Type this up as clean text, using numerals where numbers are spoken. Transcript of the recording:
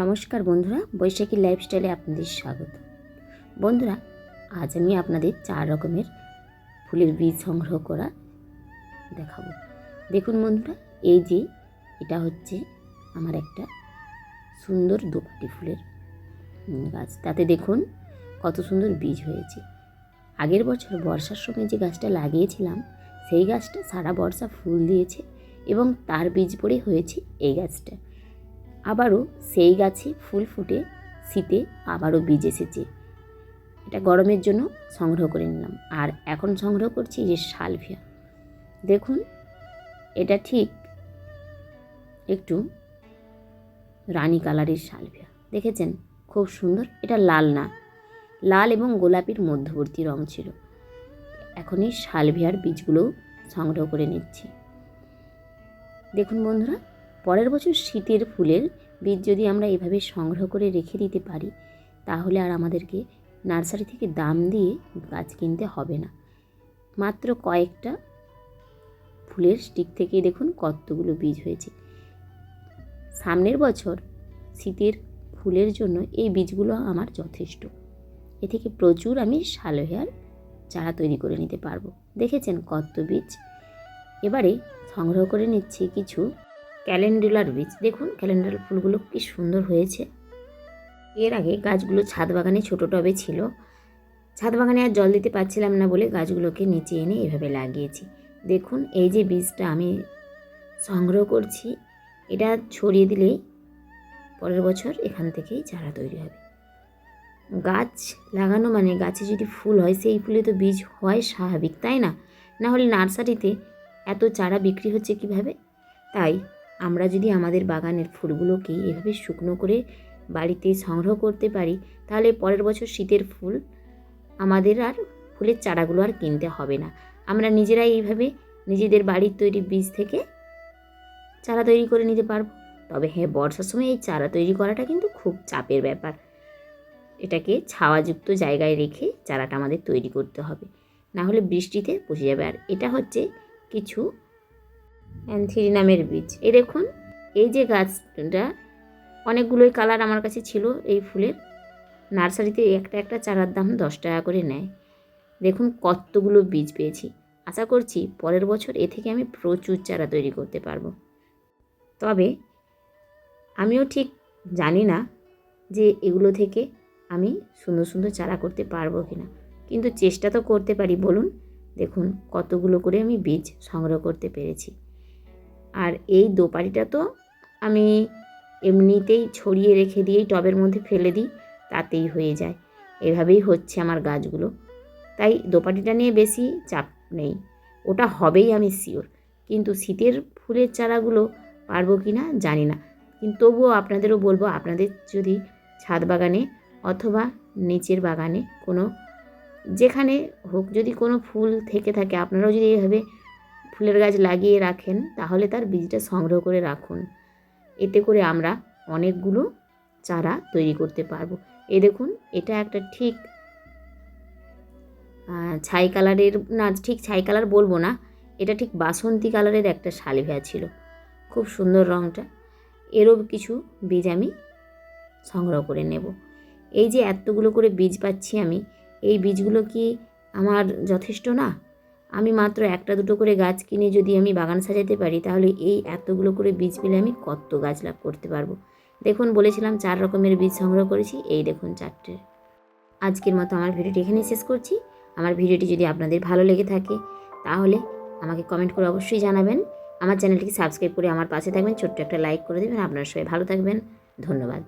নমস্কার বন্ধুরা, বৈশাখী লাইফস্টাইলে আপনাদের স্বাগত। বন্ধুরা, আজ আমি আপনাদের 4 রকমের ফুলের বীজ সংগ্রহ করা দেখাবো। দেখুন বন্ধুরা, এই যে এটা হচ্ছে আমার একটা সুন্দর দোপাটি ফুলের গাছ। তাতে দেখুন কত সুন্দর বীজ হয়েছে। আগের বছর বর্ষার সময় যে গাছটা লাগিয়েছিলাম, সেই গাছটা সারা বর্ষা ফুল দিয়েছে এবং তার বীজ পড়ে হয়েছে এই গাছটা। আবারও সেই গাছে ফুল ফুটে শীতে আবারও বীজ এসেছে। এটা গরমের জন্য সংগ্রহ করে নিলাম। আর এখন সংগ্রহ করছি যে সালভিয়া। দেখুন, এটা ঠিক একটু রানী কালারের সালভিয়া। দেখেছেন, খুব সুন্দর। এটা লাল না, লাল এবং গোলাপির মধ্যবর্তী রং ছিল। এখনই সালভিয়ার বীজগুলোও সংগ্রহ করে নিচ্ছি। দেখুন বন্ধুরা, পরের বছর শীতের ফুলের বীজ যদি আমরা এভাবে সংগ্রহ করে রেখে দিতে পারি, তাহলে আর আমাদেরকে নার্সারি থেকে দাম দিয়ে গাছ কিনতে হবে না। মাত্র কয়েকটা ফুলের স্টিক থেকে দেখুন কতগুলো বীজ হয়েছে। সামনের বছর শীতের ফুলের জন্য এই বীজগুলো আমার যথেষ্ট। এ থেকে প্রচুর আমি সালভিয়ার চারা তৈরি করে নিতে পারবো। দেখেছেন কত বীজ। এবারে সংগ্রহ করে নিচ্ছি কিছু ক্যালেন্ডুলার বীজ। দেখুন ক্যালেন্ডুলার ফুলগুলো কি সুন্দর হয়েছে। এর আগে গাছগুলো ছাদ বাগানে ছোট টবে ছিল। ছাদ বাগানে আর জল দিতে পারছিলাম না বলে গাছগুলোকে নিচে এনে এভাবে লাগিয়েছি। দেখুন এই যে বীজটা আমি সংগ্রহ করছি, এটা ছড়িয়ে দিলেই পরের বছর এখান থেকেই চারা তৈরি হবে। গাছ লাগানো মানে গাছে যদি ফুল হয়, সেই ফুলে তো বীজ হয় স্বাভাবিক, তাই না? না হলে নার্সারিতে এত চারা বিক্রি হচ্ছে কিভাবে? তাই আমরা যদি আমাদের বাগানের ফুলগুলোকে এভাবে শুকনো করে বাড়িতে সংগ্রহ করতে পারি, তাহলে পরের বছর শীতের ফুল আমাদের আর ফুলের চারাগুলো আর কিনতে হবে না। আমরা নিজেরাই এইভাবে নিজেদের বাড়ির তৈরি বীজ থেকে চারা তৈরি করে নিতে পারবো। তবে হ্যাঁ, বর্ষার সময় এই চারা তৈরি করাটা কিন্তু খুব চাপের ব্যাপার। এটাকে ছাওয়াযুক্ত জায়গায় রেখে চারাটা আমাদের তৈরি করতে হবে, না হলে বৃষ্টিতে পচে যাবে। আর এটা হচ্ছে কিছু অ্যান্থিরিনামের বীজ। এই দেখুন, এই যে গাছটা অনেকগুলোই কালার আমার কাছে ছিল এই ফুলের। নার্সারিতে একটা একটা চারার দাম 10 টাকা করে নেয়। দেখুন কতগুলো বীজ পেয়েছি। আশা করছি পরের বছর এ থেকে আমি প্রচুর চারা তৈরি করতে পারবো। তবে আমিও ঠিক জানি না যে এগুলো থেকে আমি সুন্দর সুন্দর চারা করতে পারবো কিনা, কিন্তু চেষ্টা তো করতে পারি। বলুন, দেখুন কতগুলো করে আমি বীজ সংগ্রহ করতে পেরেছি। আর এই দোপাটিটা তো আমি এমনিতেই ছড়িয়ে রেখে দিয়েই টবের মধ্যে ফেলে দিই, তাতেই হয়ে যায়। এভাবেই হচ্ছে আমার গাছগুলো। তাই দোপাটিটা নিয়ে বেশি চাপ নেই, ওটা হবেই আমি শিওর। কিন্তু শীতের ফুলের চারাগুলো পারবো কি না জানি না। কিন্তু তবুও আপনাদেরও বলবো, আপনাদের যদি ছাদ বাগানে অথবা নিচের বাগানে কোনো, যেখানে হোক, যদি কোনো ফুল থেকে থাকে, আপনারাও যদি এইভাবে ফুলের গাছ লাগিয়ে রাখেন, তাহলে তার বীজটা সংগ্রহ করে রাখুন। এতে করে আমরা অনেকগুলো চারা তৈরি করতে পারবো। এই দেখুন, এটা একটা ঠিক ছাই কালারের না, ঠিক ছাই কালার বলবো না, এটা ঠিক বাসন্তী কালারের একটা সালভিয়া ছিল। খুব সুন্দর রঙটা। এরও কিছু বীজ আমি সংগ্রহ করে নেব। এই যে এতগুলো করে বীজ পাচ্ছি আমি, এই বীজগুলো কি আমার যথেষ্ট না? আমি মাত্র একটা দুটো করে গাছ কিনে যদি আমি বাগান সাজাতে পারি, তাহলে এই এতগুলো করে বীজ পেলে আমি কত গাছ লাভ করতে পারবো। দেখুন, বলেছিলাম 4 রকমের বীজ সংগ্রহ করেছি, এই দেখুন 4টে। আজকের মতো আমার ভিডিওটি এখানেই শেষ করছি। আমার ভিডিওটি যদি আপনাদের ভালো লেগে থাকে, তাহলে আমাকে কমেন্ট করে অবশ্যই জানাবেন। আমার চ্যানেলটিকে সাবস্ক্রাইব করে আমার পাশে থাকবেন, ছোট্ট একটা লাইক করে দেবেন। আপনারা সবাই ভালো থাকবেন। ধন্যবাদ।